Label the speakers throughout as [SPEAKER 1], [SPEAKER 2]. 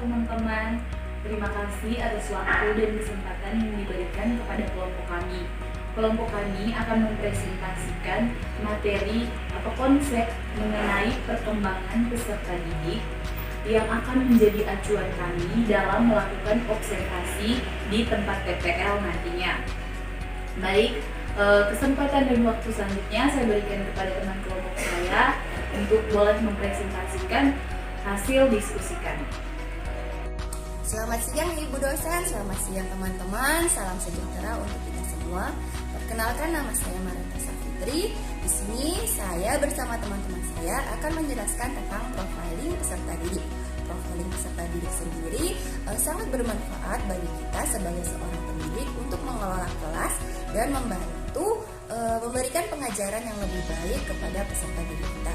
[SPEAKER 1] teman-teman. Terima kasih atas waktu dan kesempatan yang diberikan kepada kelompok kami. Kelompok kami akan mempresentasikan materi atau konsep mengenai perkembangan peserta didik yang akan menjadi acuan kami dalam melakukan observasi di tempat TPL nantinya. Baik, kesempatan dan waktu selanjutnya saya berikan kepada teman kelompok saya untuk boleh mempresentasikan hasil diskusi kami.
[SPEAKER 2] Selamat siang Ibu dosen, selamat siang teman-teman, salam sejahtera untuk kita semua. Perkenalkan, nama saya Marita Safitri. Di sini saya bersama teman-teman saya akan menjelaskan tentang profiling peserta didik. Profiling peserta didik sendiri sangat bermanfaat bagi kita sebagai seorang pendidik untuk mengelola kelas dan membantu memberikan pengajaran yang lebih baik kepada peserta didik kita.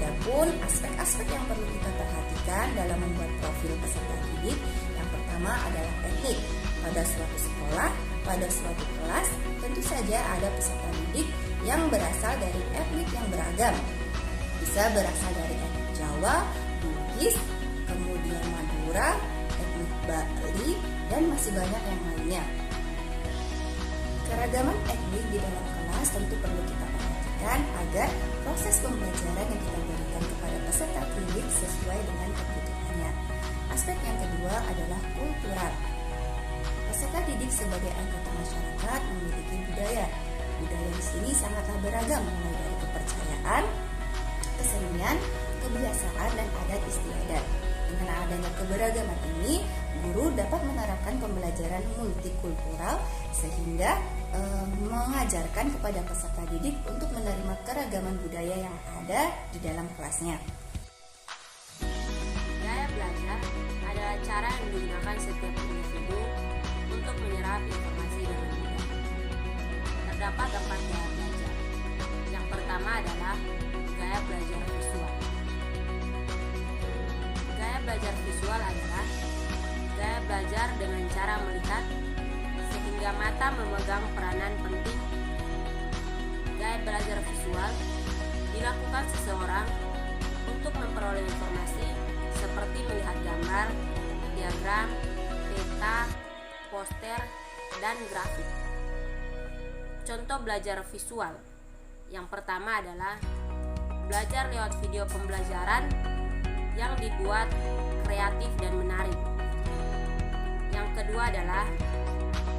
[SPEAKER 2] Adapun aspek-aspek yang perlu kita perhatikan dalam membuat profil peserta didik, yang pertama adalah teknik. Pada suatu sekolah, pada suatu kelas, tentu saja ada peserta didik yang berasal dari etnik yang beragam. Bisa berasal dari etnik Jawa, Bugis, kemudian Madura, etnik Bali, dan masih banyak yang lainnya. Keragaman etnik di dalam kelas tentu perlu kita perhatikan agar proses pembelajaran yang kita berikan kepada peserta didik sesuai dengan kebutuhannya. Aspek yang kedua adalah kultural. Peserta didik sebagai anggota masyarakat memiliki budaya. Budaya di sini sangatlah beragam, mulai dari kepercayaan, kesenian, kebiasaan, dan adat istiadat. Dengan adanya keberagaman ini, guru dapat menerapkan pembelajaran multikultural sehingga mengajarkan kepada peserta didik untuk menerima keragaman budaya yang ada di dalam kelasnya.
[SPEAKER 3] Gaya belajar adalah cara yang digunakan setiap individu untuk menyerap informasi dengan mudah. Terdapat 4 gaya belajar. Yang pertama adalah gaya belajar visual. Gaya belajar visual adalah gaya belajar dengan cara melihat sehingga mata memegang peranan penting. Gaya belajar visual dilakukan seseorang untuk memperoleh informasi seperti melihat gambar, diagram, peta, poster, dan grafik. Contoh belajar visual. Yang pertama adalah belajar lewat video pembelajaran yang dibuat kreatif dan menarik. Yang kedua adalah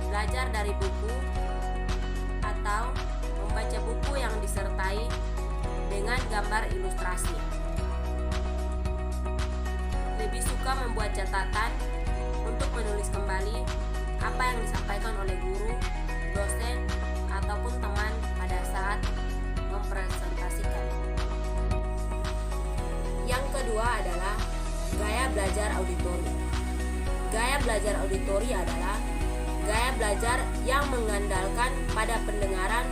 [SPEAKER 3] belajar dari buku atau membaca buku yang disertai dengan gambar ilustrasi. Lebih suka membuat catatan untuk menulis kembali apa yang disampaikan oleh guru, dosen, ataupun teman pada saat mempresentasikan. Yang kedua adalah gaya belajar auditori. Gaya belajar auditori adalah gaya belajar yang mengandalkan pada pendengaran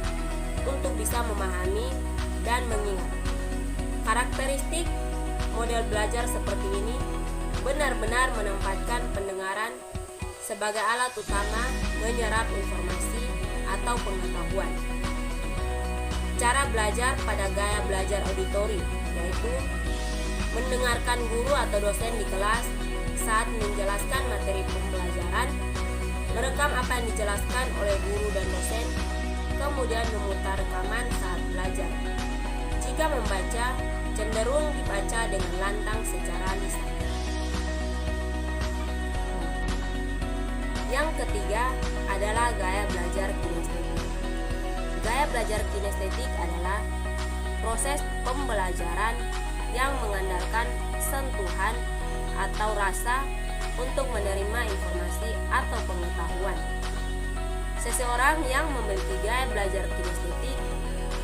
[SPEAKER 3] untuk bisa memahami dan mengingat. Karakteristik model belajar seperti ini benar-benar menempatkan pendengaran sebagai alat utama menyerap informasi atau pengetahuan. Cara belajar pada gaya belajar auditori yaitu mendengarkan guru atau dosen di kelas saat menjelaskan materi pembelajaran, merekam apa yang dijelaskan oleh guru dan dosen, kemudian memutar rekaman saat belajar. Jika membaca, cenderung dibaca dengan lantang secara lisan. Yang ketiga adalah gaya belajar kinestetik. Gaya belajar kinestetik adalah proses pembelajaran yang mengandalkan sentuhan atau rasa untuk menerima informasi atau pengetahuan. Seseorang yang memiliki gaya belajar kinestetik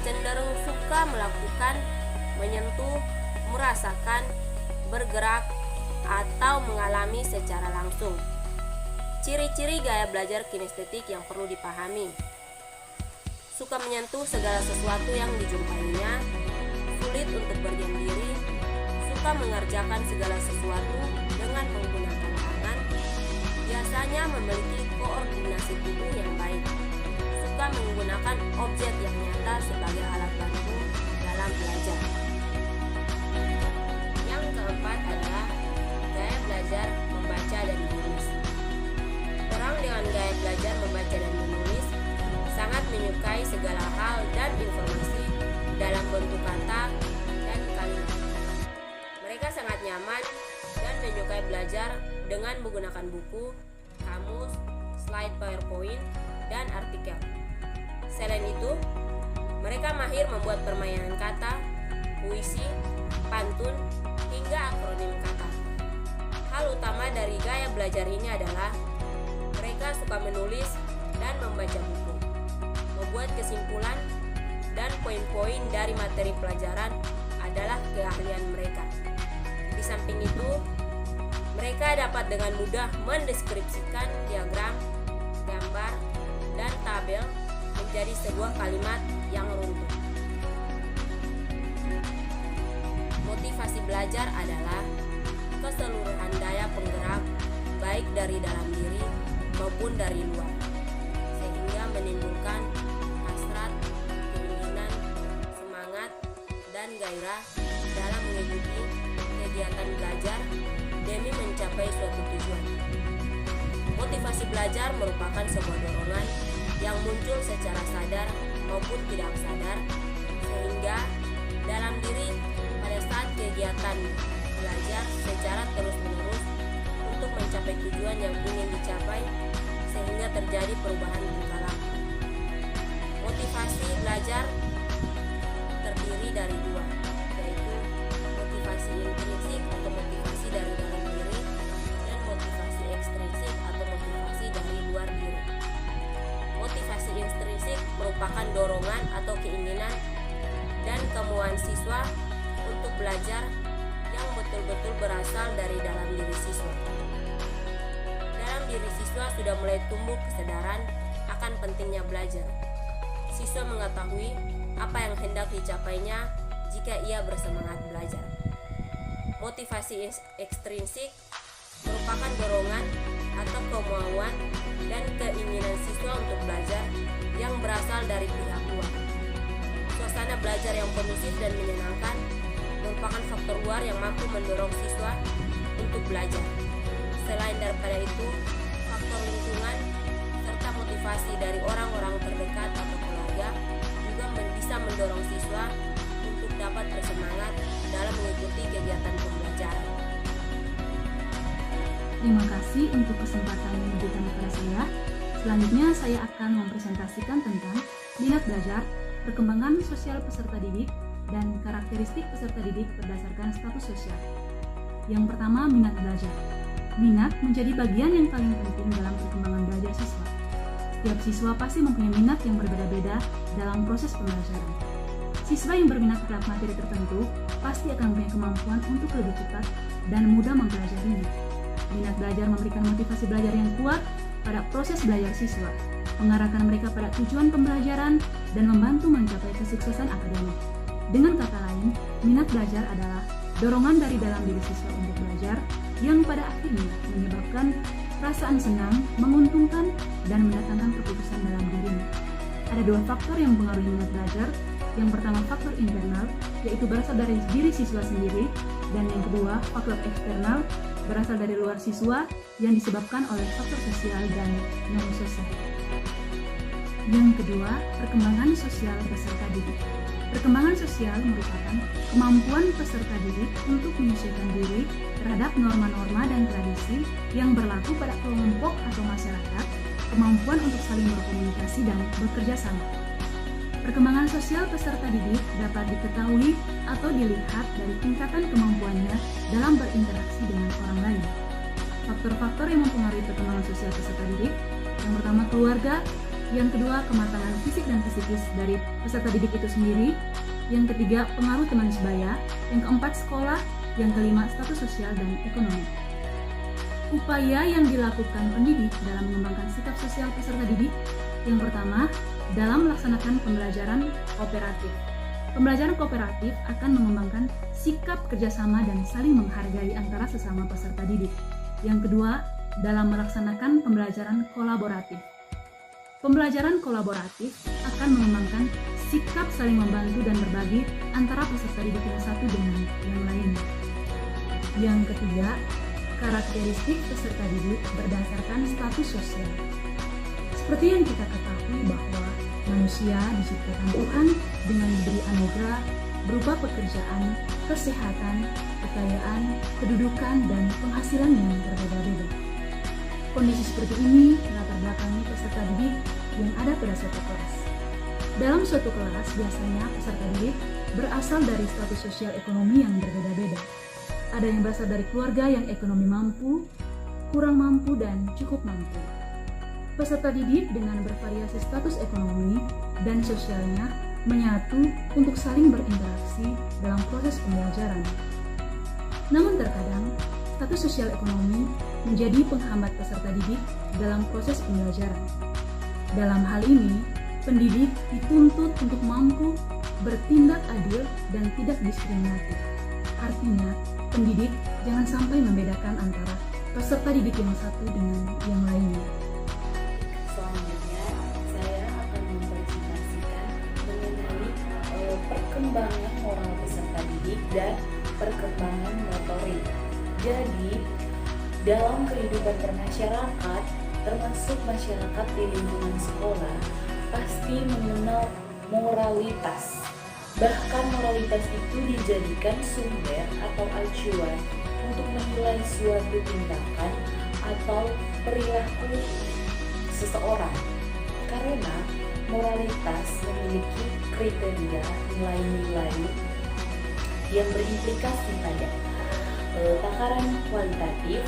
[SPEAKER 3] cenderung suka melakukan, menyentuh, merasakan, bergerak, atau mengalami secara langsung. Ciri-ciri gaya belajar kinestetik yang perlu dipahami: suka menyentuh segala sesuatu yang dijumpainya, sulit untuk berdiam diri, suka mengerjakan segala sesuatu dengan menggunakan tangan, biasanya memiliki koordinasi tubuh yang baik, suka menggunakan objek yang nyata sebagai alat bantu dalam belajar. Yang keempat adalah gaya belajar membaca informasi dalam bentuk kata dan kalimat. Mereka sangat nyaman dan menyukai belajar dengan menggunakan buku, kamus, slide PowerPoint, dan artikel. Selain itu, mereka mahir membuat permainan kata, puisi, pantun, hingga akronim kata. Hal utama dari gaya belajar ini adalah mereka suka menulis dan membaca buku, membuat kesimpulan, dan poin-poin dari materi pelajaran adalah keahlian mereka. Di samping itu, mereka dapat dengan mudah mendeskripsikan diagram, gambar, dan tabel menjadi sebuah kalimat yang runtuh. Motivasi belajar adalah keseluruhan daya penggerak baik dari dalam diri maupun dari luar, sehingga menimbulkan hasrat, keinginan, semangat, dan gairah dalam mengikuti kegiatan belajar demi mencapai suatu tujuan. Motivasi belajar merupakan sebuah dorongan yang muncul secara sadar maupun tidak sadar, sehingga dalam diri pada saat kegiatan belajar secara terus-menerus untuk mencapai tujuan yang ingin dicapai, sehingga terjadi perubahan tingkah laku. Motivasi belajar terdiri dari dua, yaitu motivasi intrinsik atau motivasi dari dalam diri, dan motivasi ekstrinsik atau motivasi dari luar diri. Motivasi intrinsik merupakan dorongan atau keinginan dan kemauan siswa untuk belajar yang betul-betul berasal dari dalam diri siswa. Dalam diri siswa sudah mulai tumbuh kesadaran akan pentingnya belajar. Siswa mengetahui apa yang hendak dicapainya jika ia bersemangat belajar. Motivasi ekstrinsik merupakan dorongan atau kemauan dan keinginan siswa untuk belajar yang berasal dari pihak luar. Suasana belajar yang kondusif dan menyenangkan merupakan faktor luar yang mampu mendorong siswa untuk belajar. Selain daripada itu, faktor lingkungan serta motivasi dari orang-orang terdekat atau keluarga juga bisa mendorong siswa untuk dapat bersemangat dalam mengikuti kegiatan pembelajaran.
[SPEAKER 1] Terima kasih untuk kesempatan yang diberikan kepada saya. Selanjutnya saya akan mempresentasikan tentang minat belajar, perkembangan sosial peserta didik, dan karakteristik peserta didik berdasarkan status sosial. Yang pertama, minat belajar. Minat menjadi bagian yang paling penting dalam perkembangan belajar siswa. Setiap siswa pasti mempunyai minat yang berbeda-beda dalam proses pembelajaran. Siswa yang berminat terhadap materi tertentu pasti akan mempunyai kemampuan untuk lebih cepat dan mudah mempelajarinya. Minat belajar memberikan motivasi belajar yang kuat pada proses belajar siswa, mengarahkan mereka pada tujuan pembelajaran, dan membantu mencapai kesuksesan akademik. Dengan kata lain, minat belajar adalah dorongan dari dalam diri siswa untuk belajar yang pada akhirnya menyebabkan perasaan senang, menguntungkan, dan mendatangkan keputusan dalam dirinya. Ada dua faktor yang mempengaruhi minat belajar. Yang pertama, faktor internal, yaitu berasal dari diri siswa sendiri, dan yang kedua, faktor eksternal, berasal dari luar siswa yang disebabkan oleh faktor sosial dan non-sosial. Yang kedua, perkembangan sosial peserta didik. Perkembangan sosial merupakan kemampuan peserta didik untuk menyesuaikan diri terhadap norma-norma dan tradisi yang berlaku pada kelompok atau masyarakat, kemampuan untuk saling berkomunikasi dan bekerja sama. Perkembangan sosial peserta didik dapat diketahui atau dilihat dari tingkatan kemampuannya dalam berinteraksi dengan orang lain. Faktor-faktor yang mempengaruhi perkembangan sosial peserta didik, yang pertama keluarga, yang kedua kematangan fisik dan psikis dari peserta didik itu sendiri, yang ketiga pengaruh teman sebaya, yang keempat sekolah, yang kelima status sosial dan ekonomi. Upaya yang dilakukan pendidik dalam mengembangkan sikap sosial peserta didik, yang pertama dalam melaksanakan pembelajaran kooperatif. Pembelajaran kooperatif akan mengembangkan sikap kerjasama dan saling menghargai antara sesama peserta didik. Yang kedua, dalam melaksanakan pembelajaran kolaboratif. Pembelajaran kolaboratif akan mengembangkan sikap saling membantu dan berbagi antara peserta didik yang satu dengan yang lainnya. Yang ketiga, karakteristik peserta didik berdasarkan status sosial. Seperti yang kita ketahui bahwa manusia
[SPEAKER 4] Manusia diciptakan Tuhan dengan diberi anugerah berupa pekerjaan, kesehatan, kekayaan, kedudukan, dan penghasilan yang berbeda-beda. Kondisi seperti ini melatar belakangi peserta didik yang ada pada suatu kelas. Dalam suatu kelas, biasanya peserta didik berasal dari status sosial ekonomi yang berbeda-beda. Ada yang berasal dari keluarga yang ekonomi mampu, kurang mampu, dan cukup mampu. Peserta didik dengan bervariasi status ekonomi dan sosialnya menyatu untuk saling berinteraksi dalam proses pembelajaran. Namun terkadang, status sosial ekonomi menjadi penghambat peserta didik dalam proses pembelajaran. Dalam hal ini, pendidik dituntut untuk mampu bertindak adil dan tidak diskriminatif. Artinya, pendidik jangan sampai membedakan antara peserta didik yang satu dengan yang lainnya.
[SPEAKER 1] Selanjutnya, saya akan mempresentasikan mengenai perkembangan moral peserta didik dan perkembangan motorik. Jadi, dalam kehidupan bermasyarakat, termasuk masyarakat di lingkungan sekolah, pasti mengenal moralitas. Bahkan moralitas itu dijadikan sumber atau acuan untuk menilai suatu tindakan atau perilaku seseorang. Karena moralitas memiliki kriteria nilai-nilai yang berimplikasi pada takaran kualitatif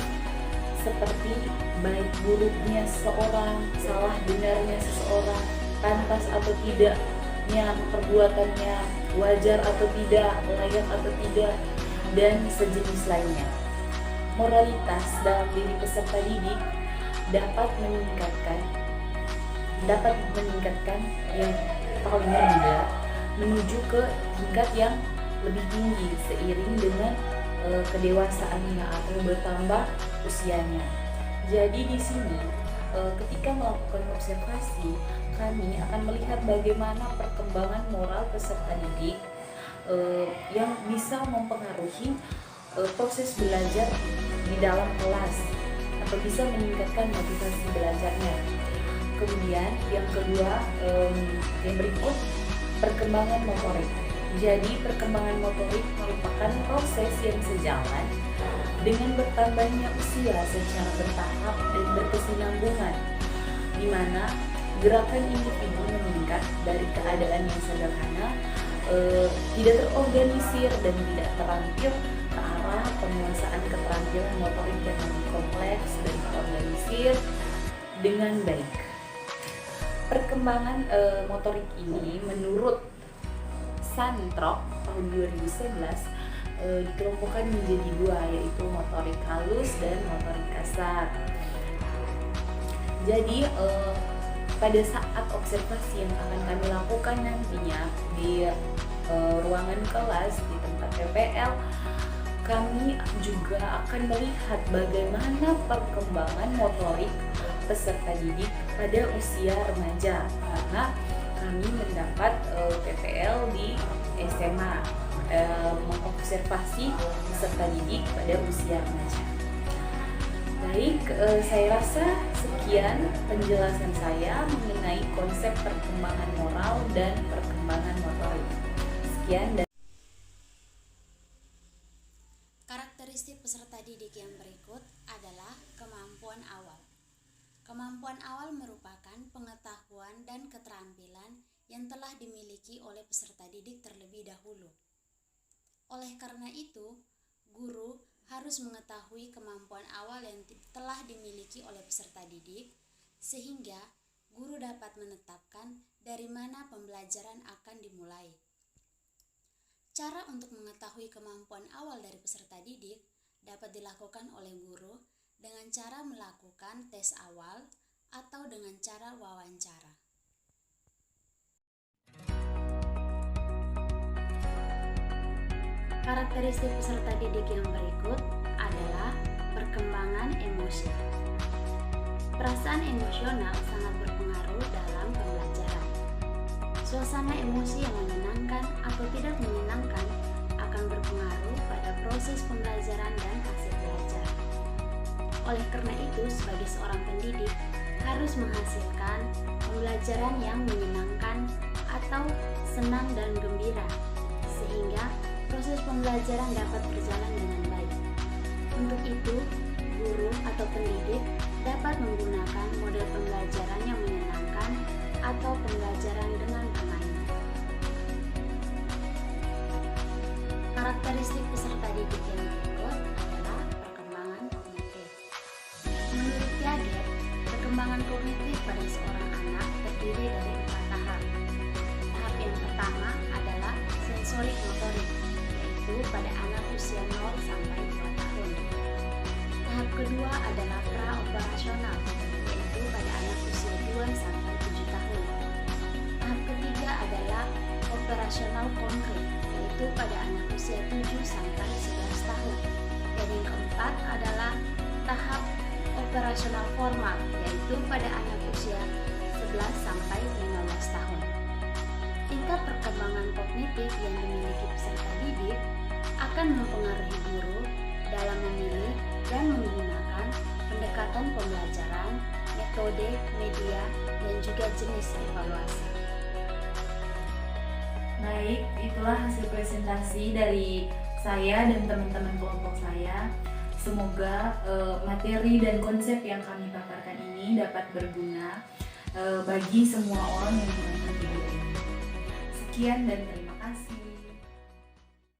[SPEAKER 1] seperti baik buruknya seseorang, salah benarnya seseorang, pantas atau tidaknya perbuatannya, wajar atau tidak, layak atau tidak, dan sejenis lainnya. Moralitas dalam diri peserta didik dapat meningkatkan yang paling rendah menuju ke tingkat yang lebih tinggi seiring dengan kedewasaannya atau bertambah usianya. Jadi di sini ketika melakukan observasi, kami akan melihat bagaimana perkembangan moral peserta didik yang bisa mempengaruhi proses belajar di dalam kelas atau bisa meningkatkan motivasi belajarnya. Kemudian yang kedua, yang berikut, perkembangan motorik. Jadi perkembangan motorik merupakan proses yang sejalan dengan bertambahnya usia secara bertahap dan berkesinambungan, di mana gerakan individu meningkat dari keadaan yang sederhana, tidak terorganisir dan tidak terampil ke arah penguasaan keterampilan motorik yang lebih kompleks dan terorganisir dengan baik. Perkembangan motorik ini menurut Santrok tahun 2011 dikelompokkan menjadi dua, yaitu motorik halus dan motorik kasar. Jadi pada saat observasi yang akan kami lakukan nantinya di ruangan kelas di tempat PPL, kami juga akan melihat bagaimana perkembangan motorik peserta didik pada usia remaja, karena kami mendapat PPL di SMA mengobservasi peserta didik pada usia remaja. Baik, saya rasa sekian penjelasan saya mengenai konsep perkembangan moral dan perkembangan motorik. Sekian dan
[SPEAKER 5] karakteristik peserta didik yang berikut adalah kemampuan awal. Kemampuan awal merupakan pengetahuan dan keterampilan yang telah dimiliki oleh peserta didik terlebih dahulu. Oleh karena itu, guru harus mengetahui kemampuan awal yang telah dimiliki oleh peserta didik, sehingga guru dapat menetapkan dari mana pembelajaran akan dimulai. Cara untuk mengetahui kemampuan awal dari peserta didik dapat dilakukan oleh guru dengan cara melakukan tes awal atau dengan cara wawancara. Karakteristik peserta didik yang berikut adalah perkembangan emosi. Perasaan emosional sangat berpengaruh dalam pembelajaran. Suasana emosi yang menyenangkan atau tidak menyenangkan akan berpengaruh pada proses pembelajaran dan hasil belajar. Oleh karena itu, sebagai seorang pendidik, harus menghasilkan pembelajaran yang menyenangkan atau senang dan gembira, sehingga proses pembelajaran dapat berjalan dengan baik. Untuk itu, guru atau pendidik dapat menggunakan model pembelajaran yang menyenangkan atau pembelajaran dengan permainan. Karakteristik peserta didik yang berikut adalah perkembangan kognitif. Menurut Piaget, perkembangan kognitif pada seorang anak terdiri dari 4 tahap. Tahap yang pertama adalah sensorik motorik, yaitu pada anak usia 0 sampai 2 tahun. Tahap kedua adalah pra-operasional, yaitu pada anak usia 2 sampai 7 tahun. Tahap ketiga adalah operasional konkret, yaitu pada anak usia 7 sampai 11 tahun. Dan yang keempat adalah tahap operasional formal, yaitu pada anak usia 11 sampai 15 tahun. Tingkat perkembangan kognitif yang dimiliki peserta didik akan mempengaruhi guru dalam memilih dan menggunakan pendekatan pembelajaran, metode, media, dan juga jenis evaluasi.
[SPEAKER 1] Baik, itulah hasil presentasi dari saya dan teman-teman kelompok saya. Semoga materi dan konsep yang kami paparkan ini dapat berguna bagi semua orang yang menonton video ini. Sekian dan terima kasih.